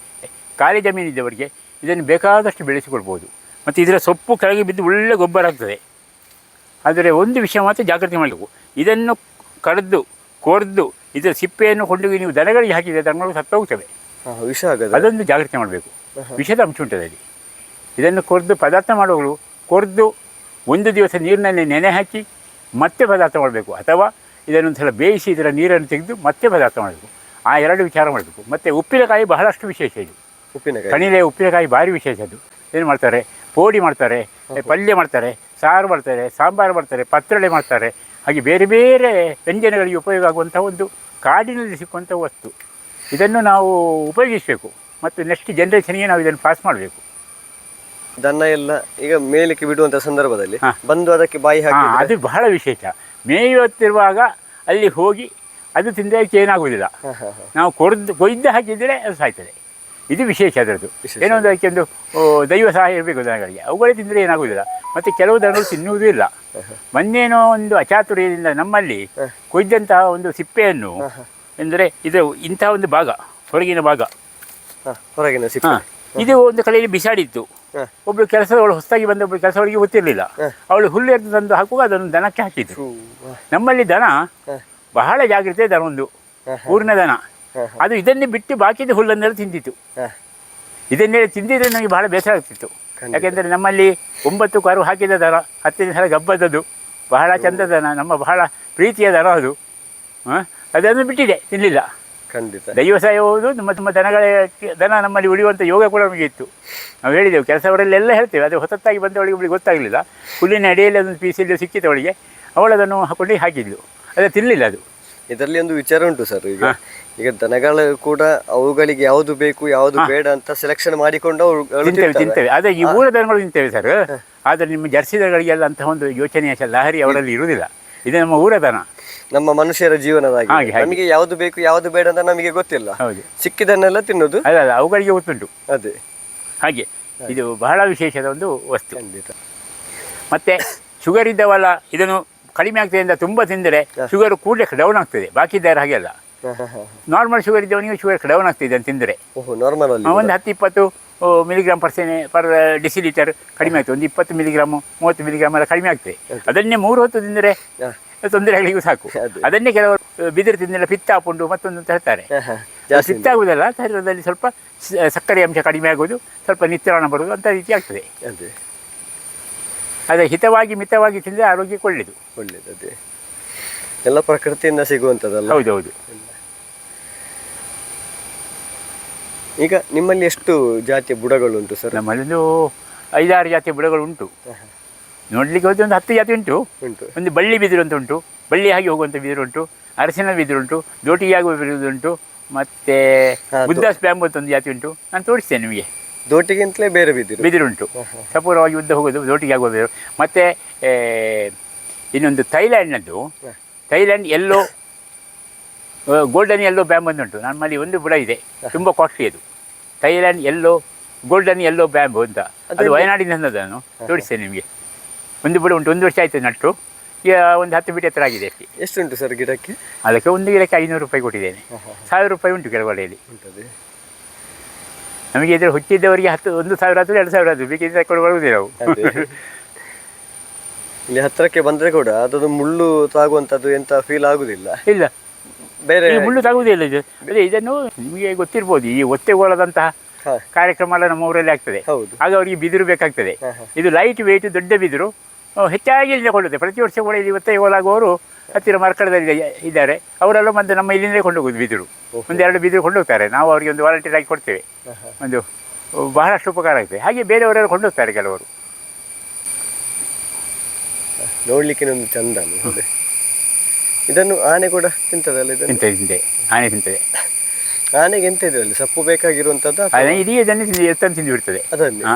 ಖಾಲಿ ಜಮೀನಿದ್ದವರಿಗೆ ಇದನ್ನು ಬೇಕಾದಷ್ಟು ಬೆಳೆಸಿಕೊಳ್ಬೋದು. ಮತ್ತು ಇದರ ಸೊಪ್ಪು ಕೆಳಗೆ ಬಿದ್ದು ಒಳ್ಳೆ ಗೊಬ್ಬರ ಆಗ್ತದೆ. ಆದರೆ ಒಂದು ವಿಷಯ ಮಾತ್ರ ಜಾಗ್ರತೆ ಮಾಡಬೇಕು, ಇದನ್ನು ಕಡಿದು ಕೊರೆದು ಇದರ ಸಿಪ್ಪೆಯನ್ನು ಕೊಂಡೋಗಿ ನೀವು ದನಗಳಿಗೆ ಹಾಕಿದರೆ ದನಗಳು ಸತ್ತೋಗ್ತವೆ. ವಿಷ ಆಗದು, ಅದೊಂದು ಜಾಗ್ರತೆ ಮಾಡಬೇಕು. ವಿಷದ ಅಂಶ ಉಂಟು ಅದರಲ್ಲಿ. ಇದನ್ನು ಕೊರೆದು ಪದಾರ್ಥ ಮಾಡುವವರು ಕೊರೆದು 1 ದಿವಸ ನೀರಿನಲ್ಲಿ ನೆನೆ ಹಾಕಿ ಮತ್ತೆ ಪದಾರ್ಥ ಮಾಡಬೇಕು, ಅಥವಾ ಇದನ್ನೊಂದು ಸಲ ಬೇಯಿಸಿ ಇದರ ನೀರನ್ನು ತೆಗೆದು ಮತ್ತೆ ಪದಾರ್ಥ ಮಾಡಬೇಕು. ಆ 2 ವಿಚಾರ ಮಾಡಬೇಕು. ಮತ್ತು ಉಪ್ಪಿನಕಾಯಿ ಬಹಳಷ್ಟು ವಿಶೇಷ ಇದು. ಉಪ್ಪಿನಕಾಯಿ. ಕಣಿಲೆ ಉಪ್ಪಿನಕಾಯಿ ಭಾರಿ ವಿಶೇಷ ಅದು. ಏನು ಮಾಡ್ತಾರೆ, ಪೋಡಿ ಮಾಡ್ತಾರೆ, ಪಲ್ಯ ಮಾಡ್ತಾರೆ, ಸಾರು ಮಾಡ್ತಾರೆ, ಸಾಂಬಾರು ಮಾಡ್ತಾರೆ, ಪತ್ರೊಡೆ ಮಾಡ್ತಾರೆ. ಹಾಗೆ ಬೇರೆ ಬೇರೆ ವ್ಯಂಜನಗಳಿಗೆ ಉಪಯೋಗ ಆಗುವಂಥ ಒಂದು ಕಾಡಿನಲ್ಲಿ ಸಿಕ್ಕುವಂಥ ವಸ್ತು. ಇದನ್ನು ನಾವು ಉಪಯೋಗಿಸಬೇಕು ಮತ್ತು ನೆಕ್ಸ್ಟ್ ಜನ್ರೇಷನ್ಗೆ ನಾವು ಇದನ್ನು ಪಾಸ್ ಮಾಡಬೇಕು. ದನ ಎಲ್ಲ ಈಗ ಮೇಲಕ್ಕೆ ಬಿಡುವಂಥ ಸಂದರ್ಭದಲ್ಲಿ ಬಂದು ಅದಕ್ಕೆ ಬಾಯಿ ಹಾಕಿ ಅದು ಬಹಳ ವಿಶೇಷ. ಮೇಯುತ್ತಿರುವಾಗ ಅಲ್ಲಿ ಹೋಗಿ ಅದು ತಿಂದಕ್ಕೆ ಏನಾಗುವುದಿಲ್ಲ. ನಾವು ಕೊಯ್ದು ಹಾಕಿದರೆ ಅದು ಸಾಯ್ತದೆ. ಇದು ವಿಶೇಷ ಅದರದ್ದು. ಏನೋ ಒಂದು ಅದಕ್ಕೆ ಒಂದು ದೈವ ಸಹಾಯ ಇರಬೇಕು ದನಗಳಿಗೆ. ಅವುಗಳೇ ತಿಂದರೆ ಏನಾಗುವುದಿಲ್ಲ. ಮತ್ತು ಕೆಲವು ದನಗಳು ತಿನ್ನುವುದೂ ಇಲ್ಲ. ಮೊನ್ನೇನೋ ಒಂದು ಅಚಾತುರ್ಯದಿಂದ ನಮ್ಮಲ್ಲಿ ಕೊಯ್ದಂತಹ ಒಂದು ಸಿಪ್ಪೆಯನ್ನು ಎಂದರೆ ಇದು ಇಂಥ ಒಂದು ಭಾಗ, ಹೊರಗಿನ ಭಾಗ, ಹೊರಗಿನ ಸಿಪ್ಪೆ ಇದು ಒಂದು ಕಡೆಯಲ್ಲಿ ಬಿಸಾಡಿತ್ತು. ಒಬ್ಬಳು ಕೆಲಸದವಳು ಹೊಸದಾಗಿ ಬಂದ ಒಬ್ಬಳು ಕೆಲಸದವಳಿಗೆ ಗೊತ್ತಿರಲಿಲ್ಲ. ಅವಳು ಹುಲ್ಲು ಎದ್ದು ತಂದು ಹಾಕುವಾಗ ಅದನ್ನು ದನಕ್ಕೆ ಹಾಕಿದ್ರು. ನಮ್ಮಲ್ಲಿ ದನ ಬಹಳ ಜಾಗ್ರತೆ ದನ, ಒಂದು ಊರಿನ ದನ. ಅದು ಇದನ್ನೇ ಬಿಟ್ಟು ಬಾಕಿದ ಹುಲ್ಲನ್ನೆಲ್ಲ ತಿಂದಿತ್ತು. ಇದನ್ನೆಲ್ಲ ತಿಂದಿದ್ರೆ ನನಗೆ ಬಹಳ ಬೇಸರ ಆಗ್ತಿತ್ತು. ಯಾಕೆಂದರೆ ನಮ್ಮಲ್ಲಿ 9 ಕರು ಹಾಕಿದ ದನ, 10 ಸಲ ಗಬ್ಬದದು, ಬಹಳ ಚಂದ ದನ, ನಮ್ಮ ಬಹಳ ಪ್ರೀತಿಯ ದನ ಅದು. ಅದನ್ನು ಬಿಟ್ಟಿದೆ, ತಿನ್ನಲಿಲ್ಲ. ಖಂಡಿತ ದೈವ ಸಹಾಯ ಹೋದು ನಮ್ಮ ದನ ನಮ್ಮಲ್ಲಿ ಉಳಿಯುವಂಥ ಯೋಗ ಕೂಡ ನಮಗೆ ಇತ್ತು. ನಾವು ಹೇಳಿದೆವು, ಕೆಲಸವರಲ್ಲೆಲ್ಲ ಹೇಳ್ತೇವೆ. ಅದು ಹೊಸತ್ತಾಗಿ ಬಂದವಳಿಗೆ ಒಬ್ಬಳಿಗೆ ಗೊತ್ತಾಗಲಿಲ್ಲ. ಹುಲ್ಲಿನ ಅಡಿಯಲ್ಲಿ ಅದೊಂದು ಪೀಸಲ್ಲಿ ಸಿಕ್ಕಿತು ಅವಳಿಗೆ. ಅವಳದನ್ನು ಹಾಕೊಂಡು ಹಾಕಿದ್ಲು. ಅದು ತಿನ್ನಲಿಲ್ಲ. ಅದು ಇದರಲ್ಲಿ ಒಂದು ವಿಚಾರ ಉಂಟು ಸರ್. ಈಗ ದನಗಳು ಕೂಡ ಅವುಗಳಿಗೆ ಯಾವುದು ಬೇಕು ಯಾವುದು ಬೇಡ ಅಂತ ಸೆಲೆಕ್ಷನ್ ಮಾಡಿಕೊಂಡು ತಿಂತೇವೆ. ಆದರೆ ಈ ಊರ ದನಗಳು ತಿಂತೇವೆ ಸರ್. ಆದರೆ ನಿಮ್ಮ ಜರ್ಸಿ ದನಗಳಿಗೆಲ್ಲ ಅಂತಹ ಒಂದು ಯೋಚನೆಯ ಲಹರಿ ಅವರಲ್ಲಿ ಇರುವುದಿಲ್ಲ. ಇದು ನಮ್ಮ ಊರ ದನ, ನಮ್ಮ ಮನುಷ್ಯರ ಜೀವನದಾಗಿ ನಮಗೆ ಯಾವುದು ಬೇಕು ಯಾವುದು ಬೇಡ ಅಂತ ನಮಗೆ ಗೊತ್ತಿಲ್ಲ. ಹೌದು, ಸಿಕ್ಕಿದನ್ನೆಲ್ಲ ತಿನ್ನೋದು ಅಲ್ಲ ಅವುಗಳಿಗೆ ಗೊತ್ತುಂಟು. ಅದೇ ಹಾಗೆ ಇದು ಬಹಳ ವಿಶೇಷದ ಒಂದು ವಸ್ತು. ಖಂಡಿತ. ಮತ್ತು ಶುಗರ್ ಇದ್ದವಲ್ಲ, ಇದನ್ನು ಕಡಿಮೆ ಆಗ್ತದೆ ಅಂತ ತುಂಬ ತಿಂದರೆ ಶುಗರ್ ಕೂಡಲೇ ಡೌನ್ ಆಗ್ತದೆ. ಬಾಕಿ ಇದ್ದಾರೆ ಹಾಗೆ ಅಲ್ಲ. ನಾರ್ಮಲ್ ಶುಗರ್ ಇದ್ದವನಿಗೆ ಶುಗರ್ ಡೌನ್ ಆಗ್ತದೆ ಇದನ್ನು ತಿಂದರೆ. ನಾರ್ಮಲ್ ಒಂದು 10-20 ಮಿಲಿಗ್ರಾಮ್ ಪರ್ ಡೆಸಿಲೀಟರ್ ಕಡಿಮೆ ಆಗ್ತದೆ. ಒಂದು 20 ಮಿಲಿಗ್ರಾಮು 30 ಮಿಲಿಗ್ರಾಮ್ ಎಲ್ಲ ಕಡಿಮೆ ಆಗ್ತದೆ. ಅದನ್ನೇ 3 ಹೊತ್ತು ತಿಂದರೆ ತೊಂದರೆ ಆಗಲಿಗೂ ಸಾಕು. ಅದನ್ನೇ ಕೆಲವರು ಬಿದಿರು ತಿಂದೆಲ್ಲ ಪಿತ್ತ ಹಾಕೊಂಡು ಮತ್ತೊಂದು ಅಂತ ಹೇಳ್ತಾರೆ. ಪಿತ್ತ ಆಗುವುದಲ್ಲ, ಶರೀರದಲ್ಲಿ ಸ್ವಲ್ಪ ಸಕ್ಕರೆ ಅಂಶ ಕಡಿಮೆ ಆಗೋದು, ಸ್ವಲ್ಪ ನಿತ್ರಾಣ ಬರುವುದು ಅಂತ ರೀತಿ ಆಗ್ತದೆ. ಅದೇ ಹಿತವಾಗಿ ಮಿತವಾಗಿ ತಿಂದರೆ ಆರೋಗ್ಯಕ್ಕೆ ಒಳ್ಳೆಯದು. ಅದೇ ಎಲ್ಲ ಪ್ರಕೃತಿಯಿಂದ ಸಿಗುವಂಥದ್ದಲ್ಲ. ಹೌದೌದು. ಈಗ ನಿಮ್ಮಲ್ಲಿ ಎಷ್ಟು ಜಾತಿಯ ಬುಡಗಳುಂಟು ಸರ್? ನಮ್ಮಲ್ಲಿ 5-6 ಜಾತಿಯ ಬುಡಗಳು ಉಂಟು. ನೋಡಲಿಕ್ಕೆ ಹೋದ್ರೆ ಒಂದು 10 ಜಾತಿ ಉಂಟು. ಒಂದು ಬಳ್ಳಿ ಬಿದಿರು ಅಂತ ಉಂಟು, ಬಳ್ಳಿ ಆಗಿ ಹೋಗುವಂಥ ಬಿದಿರು ಉಂಟು, ಅರಸಿನ ಬಿದಿರು ಉಂಟು, ದೋಟಿಗೆ ಆಗುವ ಬಿದಿರು ಉಂಟು, ಮತ್ತು ಬುದ್ದಾಸ್ ಬ್ಯಾಂಬು ಅಂತ ಒಂದು ಜಾತಿ ಉಂಟು. ನಾನು ತೋರಿಸ್ತೇನೆ ನಿಮಗೆ. ದೋಟಿಗಿಂತಲೇ ಬೇರೆ ಬಿದಿರು ಉಂಟು. ಸಪೂರವಾಗಿ ಉದ್ದ ಹೋಗೋದು ದೋಟಿಗೆ ಆಗುವ ಬಿದಿರು. ಮತ್ತು ಇನ್ನೊಂದು ಥೈಲ್ಯಾಂಡ್ ಎಲ್ಲೋ ಗೋಲ್ಡನ್ ಎಲ್ಲೋ ಬ್ಯಾಂಬ್ ಅಂತ ಉಂಟು. ನಮ್ಮಲ್ಲಿ ಒಂದು ಬುಡ ಇದೆ, ತುಂಬ ಕಾಸ್ಟ್ಲಿ ಅದು. ಥೈಲ್ಯಾಂಡ್ ಗೋಲ್ಡನ್ ಎಲ್ಲೋ ಬ್ಯಾಂಬು ಅಂತ. ಅದು ವಯನಾಡಿನ ನಾನು ತೋರಿಸ್ತೇನೆ ನಿಮಗೆ. ಒಂದು ಬುಡ ಉಂಟು, 1 ವರ್ಷ ಆಯಿತು ನಟ್ಟು. ಈಗ ಒಂದು 10 ಫೀಟ್ ಎತ್ತರ ಆಗಿದೆ ಅಷ್ಟೇ. ಎಷ್ಟುಂಟು ಸರ್ ಗಿಡಕ್ಕೆ? ಅದಕ್ಕೆ ಒಂದು ಗಿಡಕ್ಕೆ 500 ರೂಪಾಯಿ ಕೊಟ್ಟಿದ್ದೇನೆ. 1000 ರೂಪಾಯಿ ಉಂಟು ಕೆಲವು ಕಡೆಯಲ್ಲಿ. ನಮಗೆ ಇದ್ರೆ ಹುಚ್ಚಿದ್ದವರಿಗೆ 1,000 ಆದರೂ 2,000 ಆದರೂ ಬೇಕಿದ್ರೆ ಕೊಡುವುದೇ ನಾವು. ಇಲ್ಲಿ ಹತ್ತಿರಕ್ಕೆ ಬಂದರೆ ಕೂಡ ಅದೊಂದು ಮುಳ್ಳು ತಾಗುವಂಥದ್ದು ಎಂತ ಫೀಲ್ ಆಗುದಿಲ್ಲ. ಇಲ್ಲ, ಬೇರೆ ಮುಳ್ಳು ತಾಗುವುದೇ ಇಲ್ಲ. ಇದು ಅದೇ ಇದನ್ನು ನಿಮಗೆ ಗೊತ್ತಿರ್ಬೋದು, ಈ ಒತ್ತೆಗೋಳದಂತಹ ಕಾರ್ಯಕ್ರಮ ಎಲ್ಲ ನಮ್ಮ ಊರಲ್ಲಿ ಆಗ್ತದೆ. ಆಗ ಅವರಿಗೆ ಬಿದಿರು ಬೇಕಾಗ್ತದೆ. ಇದು ಲೈಟ್ ವೆಯ್ಟ್ ದೊಡ್ಡ ಬಿದಿರು, ಹೆಚ್ಚಾಗಿ ಇಲ್ಲಿಂದ ಕೊಳ್ಳುತ್ತೆ. ಪ್ರತಿ ವರ್ಷ ಕೂಡ ಇಲ್ಲಿ ಒತ್ತೆಗೋಲಾಗುವವರು ಹತ್ತಿರ ಮರ್ಕಡದಲ್ಲಿ ಇದ್ದಾರೆ. ಅವರೆಲ್ಲ ಬಂದು ನಮ್ಮ ಇಲ್ಲಿಂದಲೇ ಕೊಂಡೋಗೋದು ಬಿದಿರು. 1-2 ಬಿದಿರು ಕೊಂಡೋಗ್ತಾರೆ. ನಾವು ಅವರಿಗೆ ಒಂದು ವಾಲಂಟಿಯರ್ ಆಗಿ ಕೊಡ್ತೇವೆ. ಒಂದು ಬಹಳಷ್ಟು ಉಪಕಾರ ಆಗ್ತದೆ. ಹಾಗೆ ಬೇರೆಯವರೆಲ್ಲ ಕೊಂಡೋಗ್ತಾರೆ ಕೆಲವರು. ನೋಡ್ಲಿಕ್ಕೆ ಒಂದು ಚಂದ. ಇದನ್ನು ಆನೆ ಕೂಡ ತಿಂತದಲ್ಲ? ತಿಂತದೆ, ಆನೆ ತಿಂತದೆ. ಆನೆಗೆ ಎಂತ ಇದೆ ಅಲ್ಲಿ ಸೊಪ್ಪು ಬೇಕಾಗಿರುವಂಥದ್ದು? ಇಡೀ ಅದನ್ನೇ ಎತ್ತನ್ನು ತಿಂದು ಬಿಡ್ತದೆ.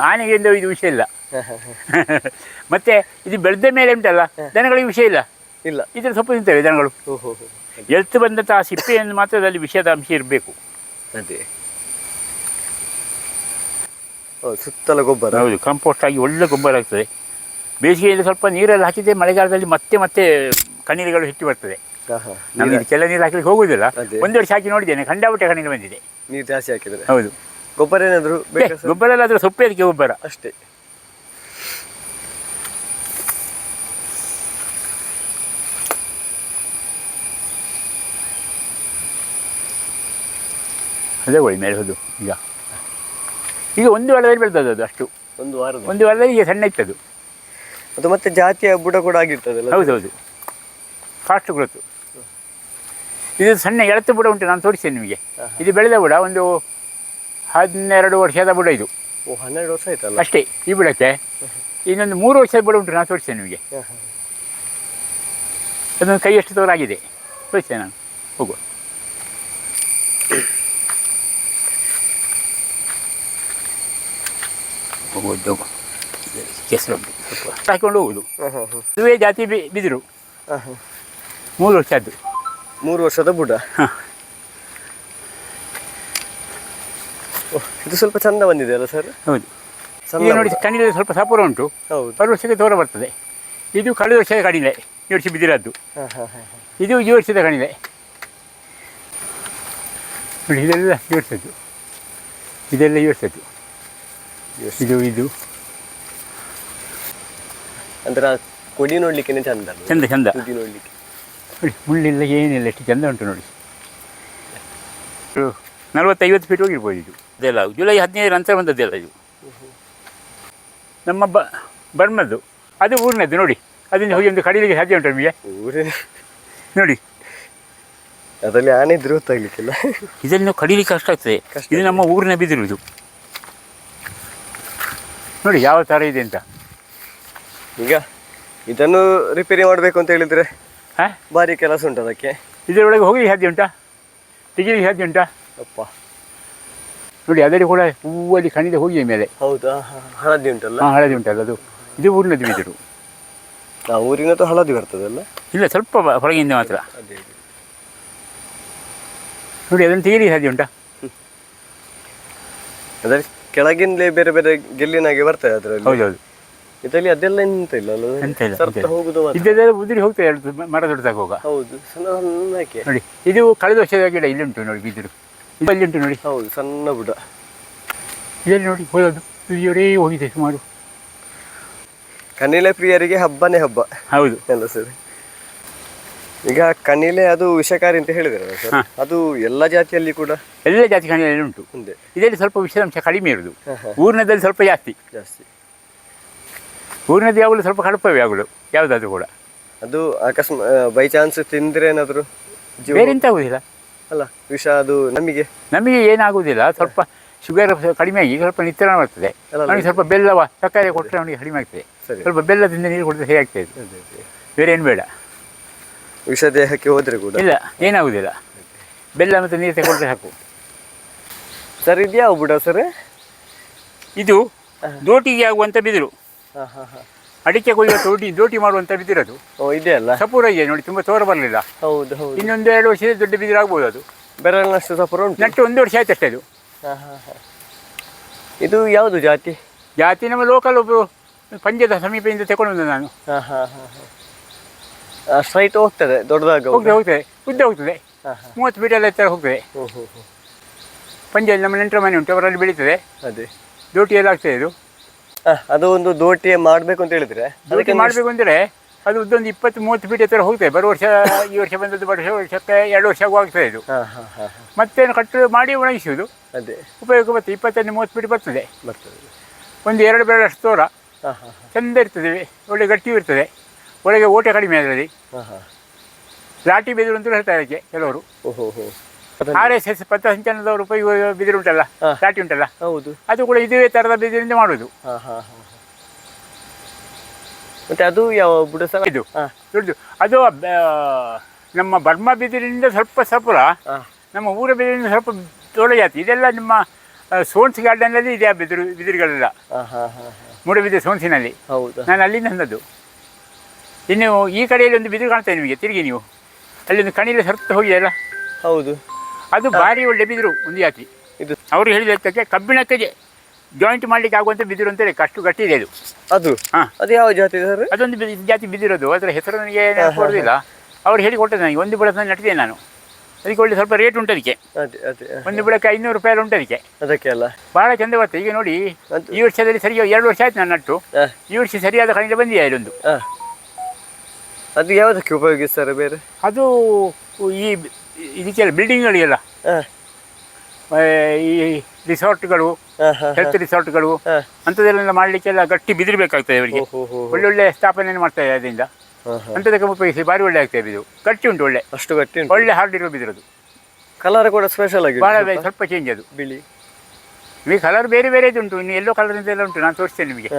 ಆನೆಗೆ ಇದು ವಿಷಯ ಇಲ್ಲ. ಮತ್ತೆ ಇದು ಬೆಳೆದ ಮೇಲೆ ಉಂಟಲ್ಲ, ದನಗಳಿಗೆ ವಿಷಯ ಇಲ್ಲ. ಇದ್ರ ಸೊಪ್ಪು ತಿಂತೇವೆ ದನಗಳು. ಎಳ್ತು ಬಂದಂಥ ಆ ಸಿಪ್ಪೆಯನ್ನು ಮಾತ್ರ ಅದರಲ್ಲಿ ವಿಷಯದ ಅಂಶ ಇರಬೇಕು. ಅದೇ ಸುತ್ತಲ ಗೊಬ್ಬರ. ಹೌದು, ಕಂಪೋಸ್ಟ್ ಆಗಿ ಒಳ್ಳೆ ಗೊಬ್ಬರ ಆಗ್ತದೆ. ಬೇಸಿಗೆಯಲ್ಲಿ ಸ್ವಲ್ಪ ನೀರೆಲ್ಲ ಹಾಕಿದ್ರೆ ಮಳೆಗಾಲದಲ್ಲಿ ಮತ್ತೆ ಕಣ್ಣೀರುಗಳು ಹೆಚ್ಚು ಬರ್ತದೆ. ನಮಗೆ ಕೆಲ ನೀರು ಹಾಕಲಿಕ್ಕೆ ಹೋಗುವುದಿಲ್ಲ. 1 ವರ್ಷ ಹಾಕಿ ನೋಡಿದ್ದೇನೆ, ಖಂಡಾಪಟ್ಟೆ ಕಣ್ಣೀರು ಬಂದಿದೆ. ನೀರು ಜಾಸ್ತಿ ಹಾಕಿದ್ರೆ? ಹೌದು. ಗೊಬ್ಬರ ಏನಾದರೂ ಗೊಬ್ಬರ ಎಲ್ಲ ಅದರ ಸೊಪ್ಪೆ ಅದಕ್ಕೆ ಗೊಬ್ಬರ ಅಷ್ಟೇ. ಅದೇ ಹೋಗಿ ಮೇಲೆ ಹೋದು. ಈಗ 1 ವಾರದಲ್ಲಿ ಬೆಳೆದದ್ದು ಅದು. ಅಷ್ಟು 1 ವಾರದಲ್ಲಿ ಈಗ ಸಣ್ಣ ಇತ್ತದು. ಅದು ಮತ್ತೆ ಜಾತಿಯ ಬುಡ ಕೂಡ ಆಗಿರ್ತದಲ್ಲ? ಹೌದೌದು, ಫಾಸ್ಟ್ ಗ್ರೋತು. ಇದು ಸಣ್ಣ ಎಳತು ಬುಡ ಉಂಟು, ನಾನು ತೋರಿಸ್ತೇನೆ ನಿಮಗೆ. ಇದು ಬೆಳೆದ ಬುಡ ಒಂದು 12 ವರ್ಷದ ಬುಡ ಇದು. ಓ 12 ವರ್ಷ ಆಯ್ತಲ್ಲ ಅಷ್ಟೇ ಈ ಬುಡಕ್ಕೆ. ಇನ್ನೊಂದು 3 ವರ್ಷದ ಬುಡ ಉಂಟು, ನಾನು ತೋರಿಸ್ತೇನೆ ನಿಮಗೆ. ಅದೊಂದು ಕೈಯಷ್ಟು ತೋರಾಗಿದೆ, ತೋರಿಸ್ತೇನೆ ನಾನು. ಹೋಗುವ. ಹೋಗುವುದು ಕೆಸರು ಹಾಕೊಂಡು ಹೋಗುದು. ಇದುವೇ ಜಾತಿ ಬಿದಿರು. 3 ವರ್ಷದ್ದು. 3 ವರ್ಷದ ಬುಡ. ಇದು ಸ್ವಲ್ಪ ಚಂದ ಬಂದಿದೆ ಅಲ್ಲ ಸರ್? ಹೌದು. ಈಗ ನೋಡಿ ಕಣಿಲೆ ಸ್ವಲ್ಪ ಸಪುರ ಉಂಟು. ಹೌದು. 1 ವರ್ಷಕ್ಕೆ ತೋರ ಬರ್ತದೆ. ಇದು ಕಳೆದ ವರ್ಷದ ಕಣಿಲೆ, ಈ ವರ್ಷ ಬಿದಿರದ್ದು. ಇದು ಈ ವರ್ಷದ ಕಣಿಲೆ ನೋಡಿ. ಇದೆಲ್ಲ ಈ ವರ್ಷದ್ದು, ಇದೆಲ್ಲ ಈ ವರ್ಷದ್ದು. ಇದು ಅಂದ್ರೆ ಕೊಡಿ ನೋಡ್ಲಿಕ್ಕೆ ಚಂದ ಚಂದ ಚಂದ ನೋಡ್ಲಿಕ್ಕೆ. ನೋಡಿ ಮುಳ್ಳಿಲ್ಲ ಏನಿಲ್ಲ, ಎಷ್ಟು ಚಂದ ಉಂಟು ನೋಡಿ. 40-50 ಫೀಟ್ ಹೋಗಿರ್ಬೋದು ಇದು. ಇದೆಲ್ಲ ಜುಲೈ 15 ನಂತರ ಬಂದದ್ದೆಲ್ಲ ಇದು. ನಮ್ಮ ಬರ್ಮದ್ದು ಅದು ಊರಿನದ್ದು ನೋಡಿ. ಅದರಿಂದ ಹೋಗಿ ಒಂದು ಕಡಿಲಿಕ್ಕೆ ಸಾಧ್ಯ ಉಂಟು ನಿಮಗೆ? ಊರಿನ ನೋಡಿ, ಅದರಲ್ಲಿ ಆನೆ ಇದ್ರೆ ಗೊತ್ತಾಗ್ಲಿಕ್ಕಿಲ್ಲ. ಇದರಲ್ಲಿ ನಾವು ಕಡಿಲಿಕ್ಕೆ ಕಷ್ಟ ಆಗ್ತದೆ. ಇದು ನಮ್ಮ ಊರಿನ ಬಿದಿರು ಇದು. ನೋಡಿ ಯಾವ ಥರ ಇದೆ ಅಂತ. ಈಗ ಇದನ್ನು ರಿಪೇರಿ ಮಾಡಬೇಕು ಅಂತ ಹೇಳಿದರೆ ಹಾಂ, ಭಾರಿ ಕೆಲಸ ಉಂಟು ಅದಕ್ಕೆ. ಇದರೊಳಗೆ ಹೋಗಲಿಕ್ಕೆ ಸಾಧ್ಯ ಉಂಟಾ? ತೆಗಿಲಿಕ್ಕೆ ಸಾಧ್ಯ ಉಂಟಾ? ಅಪ್ಪ ನೋಡಿ, ಅದರಲ್ಲಿ ಕೂಡ ಹೂವಲ್ಲಿ ಕಣಿದೆ ಹೋಗಿದೆ ಮೇಲೆ. ಹೌದಾ? ಹಳದಿ ಉಂಟಲ್ಲ? ಹಾಂ, ಹಳದಿ ಉಂಟಲ್ಲ. ಅದು ಇದು ಊರಿನದ್ದು ಬಿದಿರು. ಊರಿನದ್ದು ಹಳದಿ ಬರ್ತದಲ್ಲ? ಇಲ್ಲ, ಸ್ವಲ್ಪ ಹೊರಗಿಂದ ಮಾತ್ರ. ಅದೇ ನೋಡಿ, ಅದನ್ನು ತೆಗಿಲಿಕ್ಕೆ ಸಾಧ್ಯ ಉಂಟಾ? ಅದರಲ್ಲಿ ಕೆಳಗಿಂದಲೇ ಬೇರೆ ಬೇರೆ ಗೆಲ್ಲಿನಾಗೆ ಬರ್ತದೆ ಅದರಲ್ಲಿ. ಹೌದೌದು. ಇದರಲ್ಲಿ ಅದೆಲ್ಲ ಎಂತ ಇಲ್ಲ ಅಲ್ಲ? ಎಂತ ಇಲ್ಲ, ಸರ್ತ ಹೋಗುದು ಮಾತ್ರ. ಇದೆಲ್ಲ ಉದುರಿ ಹೋಗ್ತದೆ ಮರ ದೊಡ್ಡದಾಗ ಹೋಗ. ಹೌದು, ಸಣ್ಣ ಸಣ್ಣಕ್ಕೆ. ನೋಡಿ, ಇದು ಕಳೆದ ವರ್ಷದ ಗಿಡ ಇಲ್ಲಿ ಉಂಟು ನೋಡಿ, ಬಿದಿರು ಇಲ್ಲಿ ಉಂಟು ನೋಡಿ. ಹೌದು, ಸಣ್ಣ ಬುಡ. ಇದರಲ್ಲಿ ನೋಡಿ ಹೋದದ್ದು ಇವರೇ ಹೋಗಿದೆ ಸುಮಾರು. ಕಣಿಲೆ ಪ್ರಿಯರಿಗೆ ಹಬ್ಬನೇ ಹಬ್ಬ. ಹೌದು ಎಲ್ಲ ಸರಿ. ಈಗ ಕಣಿಲೆ ಅದು ವಿಷಕಾರಿ ಅಂತ ಹೇಳಿದಾರಲ್ಲ ಸರ್, ಅದು ಎಲ್ಲ ಜಾತಿಯಲ್ಲಿ ಕೂಡ? ಎಲ್ಲ ಜಾತಿ ಕಣಿಲೆಯಲ್ಲಿ ಉಂಟು. ಇದರಲ್ಲಿ ಸ್ವಲ್ಪ ವಿಷಾಂಶ ಕಡಿಮೆ ಇರುವುದು. ಊರಿನದಲ್ಲಿ ಸ್ವಲ್ಪ ಜಾಸ್ತಿ. ಊರಿನದ್ದು ಯಾವಾಗಲೂ ಸ್ವಲ್ಪ ಕಡುಪವೇ ಯಾವಾಗಲೂ, ಯಾವುದಾದ್ರು ಕೂಡ. ಅದು ಅಕಸ್ಮಾತ್ ಬೈ ಚಾನ್ಸ್ ತಿಂದರೆ ಏನಾದರೂ ಬೇರೆ ಎಂತ ಆಗುದಿಲ್ಲ ಅಲ್ಲ ವಿಷ? ಅದು ನಮಗೆ ಏನಾಗುವುದಿಲ್ಲ. ಸ್ವಲ್ಪ ಶುಗರ್ ಕಡಿಮೆ ಆಗಿ ಸ್ವಲ್ಪ ನಿತ್ರಾಣ ಬರ್ತದೆ. ಅವನಿಗೆ ಸ್ವಲ್ಪ ಬೆಲ್ಲವ ಸಕ್ಕರೆ ಕೊಟ್ಟರೆ ಅವನಿಗೆ ಕಡಿಮೆ ಆಗ್ತದೆ. ಸ್ವಲ್ಪ ಬೆಲ್ಲದಿಂದ ನೀರು ಕೊಟ್ಟರೆ ಸರಿ ಆಗ್ತದೆ. ಬೇರೆ ಏನು ಬೇಡ. ವಿಷ ದೇಹಕ್ಕೆ ಹೋದರೆ ಕೂಡ ಇಲ್ಲ, ಏನಾಗುವುದಿಲ್ಲ. ಬೆಲ್ಲ ಮತ್ತು ನೀರು ತಗೊಳ್ರೆ ಸಾಕು. ಸರ್, ಇದು ಯಾವ ಬುಡ ಸರ್? ಇದು ದೋಟಿಗೆ ಆಗುವಂಥ ಬಿದಿರು. ಅಡಿಕೆ ಕೊಯ್ಯುವ ದೋಟಿ ಮಾಡುವಂಥ ಬಿದಿರದು. ಇದೆಯಲ್ಲ ಸಪೂರ ಇದೆ ನೋಡಿ, ತುಂಬ ತೋರ ಬರಲಿಲ್ಲ. ಹೌದು ಹೌದು. ಇನ್ನೊಂದು 2 ವರ್ಷದ ದೊಡ್ಡ ಬಿದಿರು ಆಗ್ಬೋದು. ಅದು ಬೆರಳಿನಷ್ಟು ಸಪೂರ ಉಂಟು. ನೆಟ್ಟು 1 ವರ್ಷ ಆಯ್ತು ಅಷ್ಟೇ ಅದು. ಇದು ಯಾವುದು ಜಾತಿ? ಜಾತಿ ನಮ್ಮ ಲೋಕಲ್ ಒಬ್ಬರು ಪಂಜದ ಸಮೀಪದಿಂದ ತಗೊಂಡು ನಾನು. ಸ್ಟ್ರೈಟ್ ಹೋಗ್ತದೆ, ದೊಡ್ಡದಾಗ ಹೋಗ್ತದೆ, ಉದ್ದ ಹೋಗ್ತದೆ. 30 ಫೀಟ್ ಎಲ್ಲ ಎತ್ತರ ಹೋಗ್ತದೆ. ಪಂಜಲ್ಲಿ ನಮ್ಮ ನೆಂಟರ ಮನೆ ಉಂಟು, ಅವರಲ್ಲಿ ಬೆಳೀತದೆ. ಅದೇ ದೋಟಿ ಎಲ್ಲ ಆಗ್ತದೆ ಇದು. ಅದು ಒಂದು ದೋಟಿ ಮಾಡಬೇಕು ಅಂತ ಹೇಳಿದ್ರೆ, ದೋಟಿ ಮಾಡಬೇಕು ಅಂದರೆ ಅದು ಉದ್ದೊಂದು 20-30 ಫೀಟ್ ಎತ್ತರ ಹೋಗ್ತದೆ. ಬರೋ ವರ್ಷ ಈ ವರ್ಷ ಬಂದದ್ದು ವರ್ಷಕ್ಕೆ 2 ವರ್ಷ ಆಗ್ತದೆ ಇದು. ಮತ್ತೇನು ಕಟ್ಟು ಮಾಡಿ ಒಣಗಿಸುವುದು. ಅದೇ ಉಪಯೋಗ ಬರ್ತದೆ. 25-30 ಫೀಟ್ ಬರ್ತದೆ. ಒಂದು 2 ಬೆರಳಷ್ಟು ತೋರ ಚೆಂದ ಇರ್ತದೆ, ಒಳ್ಳೆ ಗಟ್ಟಿಯೂ ಇರ್ತದೆ. ಒಳಗೆ ಓಟೆ ಕಡಿಮೆ ಅದರಲ್ಲಿ. ಲಾಟಿ ಬಿದಿರು ಅಂತ ಹೇಳ್ತಾರೆ ಅದಕ್ಕೆ ಕೆಲವರು. RSS ಪಥಸಂಚಲನದವರು ಉಪಯೋಗ ಬಿದಿರು ಉಂಟಲ್ಲ, ಲಾಟಿ ಉಂಟಲ್ಲ, ಹೌದು, ಅದು ಕೂಡ ಇದೇ ಥರದ ಬಿದಿರಿಂದ ಮಾಡೋದು. ಮತ್ತೆ ಅದು ಯಾವ ಬುಡ ಸರ್? ಇದು ದೊಡ್ಡದು. ಅದು ನಮ್ಮ ಬರ್ಮಾ ಬಿದಿರಿನಿಂದ ಸ್ವಲ್ಪ ಸಪುರ, ನಮ್ಮ ಊರ ಬಿದಿರಿನಿಂದ ಸ್ವಲ್ಪ ದೊಡ್ಡ ಜಾತಿ. ಇದೆಲ್ಲ ನಿಮ್ಮ ಸೋನ್ಸ್ ಗಾರ್ಡನ್ನಲ್ಲಿ ಇದೆ ಆ ಬಿದಿರುಗಳೆಲ್ಲ. ಮೂಡಬಿದಿರು ಸೋನ್ಸಿನಲ್ಲಿ. ನಾನು ಅಲ್ಲಿಂದ ತಂದದ್ದು. ಇನ್ನು ಈ ಕಡೆಯಲ್ಲಿ ಒಂದು ಬಿದಿರು ಕಾಣ್ತದೆ ನಿಮಗೆ, ತಿರುಗಿ ನೀವು ಅಲ್ಲಿ ಒಂದು ಕಣಿಲೆ ಸರ್ತ ಹೋಗಿದೆಯಲ್ಲ. ಹೌದು, ಅದು ಭಾರಿ ಒಳ್ಳೆ ಬಿದಿರು, ಒಂದು ಜಾತಿ. ಇದು ಅವರು ಹೇಳಿದ್ದಕ್ಕೆ ಕಬ್ಬಿಣಕ್ಕೆ ಜಾಯಿಂಟ್ ಮಾಡಲಿಕ್ಕೆ ಆಗುವಂಥ ಬಿದಿರು ಅಂತೇಳಿ, ಅಷ್ಟು ಗಟ್ಟಿ ಇದೆ ಅದು. ಅದು ಯಾವ ಜಾತಿ ಸರ್? ಅದೊಂದು ಜಾತಿ ಬಿದಿರೋದು. ಅದರ ಹೆಸರು ನನಗೆ ಕೊಡೋದಿಲ್ಲ, ಅವ್ರು ಹೇಳಿ ಕೊಟ್ಟದ್ದು ನನಗೆ. ಒಂದು ಬುಡಕ್ಕೆ ನೆಟ್ಟಿದೆ ನಾನು. ಅದಕ್ಕೆ ಒಳ್ಳೆ ಸ್ವಲ್ಪ ರೇಟ್ ಉಂಟು ಅದಕ್ಕೆ. ಒಂದು ಬುಡಕ್ಕೆ 500 ರೂಪಾಯಿ ಉಂಟು ಅದಕ್ಕೆ. ಅದಕ್ಕೆ ಅಲ್ಲ, ಭಾಳ ಚಂದ ಬರ್ತದೆ. ಈಗ ನೋಡಿ, ಈ ವರ್ಷದಲ್ಲಿ ಸರಿ 2 ವರ್ಷ ಆಯ್ತು ನಾನು ನಟ್ಟು. ಈ ವರ್ಷ ಸರಿಯಾದ ಕಣಿಲೆ ಬಂದಿದೆ ಇಲ್ಲೊಂದು. ಅದು ಯಾವುದಕ್ಕೆ ಉಪಯೋಗಿಸ್ತಾರೆ ಬೇರೆ? ಅದು ಈ ಇದಕ್ಕೆಲ್ಲ ಬಿಲ್ಡಿಂಗ್ಗಳಿಗೆಲ್ಲ, ಈ ರಿಸಾರ್ಟ್ಗಳು, ಹೆಲ್ತ್ ರಿಸಾರ್ಟ್ಗಳು ಅಂಥದ್ದೆಲ್ಲ ಮಾಡಲಿಕ್ಕೆಲ್ಲ ಗಟ್ಟಿ ಬಿದಿರು ಬೇಕಾಗ್ತದೆ ಅವರಿಗೆ. ಒಳ್ಳೊಳ್ಳೆ ಸ್ಥಾಪನೆ ಮಾಡ್ತಾರೆ ಅದರಿಂದ. ಅಂಥದಕ್ಕೆ ಉಪಯೋಗಿಸಿ ಭಾರಿ ಒಳ್ಳೆ ಆಗ್ತದೆ ಬಿದಿರು. ಗಟ್ಟಿ ಉಂಟು, ಒಳ್ಳೆ, ಅಷ್ಟು ಗಟ್ಟಿ, ಒಳ್ಳೆ ಹಾರ್ಡ್ ಇರೋ ಬಿದಿರೋದು. ಕಲರ್ ಕೂಡ ಸ್ಪೆಷಲ್ ಆಗಿ ಭಾಳ ಸ್ವಲ್ಪ ಚೇಂಜ್ ಅದು. ಬಿಳಿ ನಿಮಗೆ ಕಲರ್ ಬೇರೆ ಬೇರೆದು ಉಂಟು, ಇನ್ನು ಎಲ್ಲೋ ಕಲರಿಂದೆಲ್ಲ ಉಂಟು, ನಾನು ತೋರಿಸ್ತೇನೆ ನಿಮಗೆ.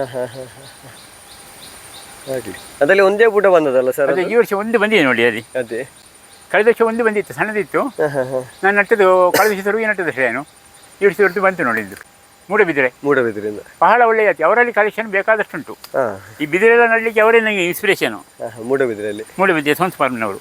ಹಾಗೆ ಅದರಲ್ಲಿ ಒಂದೇ ಬೂಟ ಬಂದದಲ್ಲ ಸರ್? ಅದೇ ಈ ವರ್ಷ ಒಂದು ಬಂದಿದೆ ನೋಡಿ. ಅದೇ ಕಳೆದ ವರ್ಷ ಒಂದು ಬಂದಿತ್ತು, ಸಣ್ಣದಿತ್ತು. ನಾನು ನಟ್ಟದು ಕಳೆದ ವರ್ಷ ತರುವೆ ನಟ್ಟದು ಅಷ್ಟೇ. ನಾನು ಈ ವರ್ಷದವರೆದು ಬಂತು ನೋಡಿ. ಇದು ಮೂಡಬಿದಿರೆಯಿಂದ ಬಹಳ ಒಳ್ಳೆ ಜಾತಿ. ಅವರಲ್ಲಿ ಕಲೆಕ್ಷನ್ ಬೇಕಾದಷ್ಟುಂಟು. ಈ ಬಿದಿರೆಲ್ಲ ನಡಲಿಕ್ಕೆ ಅವರೇ ನನಗೆ ಇನ್ಸ್ಪಿರೇಷನು. ಮೂಡಬಿದಿರೆಯಲ್ಲಿ ಮೂಡಬಿದಿರೆ ಸೋನ್ಸ್ ಫಾರ್ಮ್ನವರು.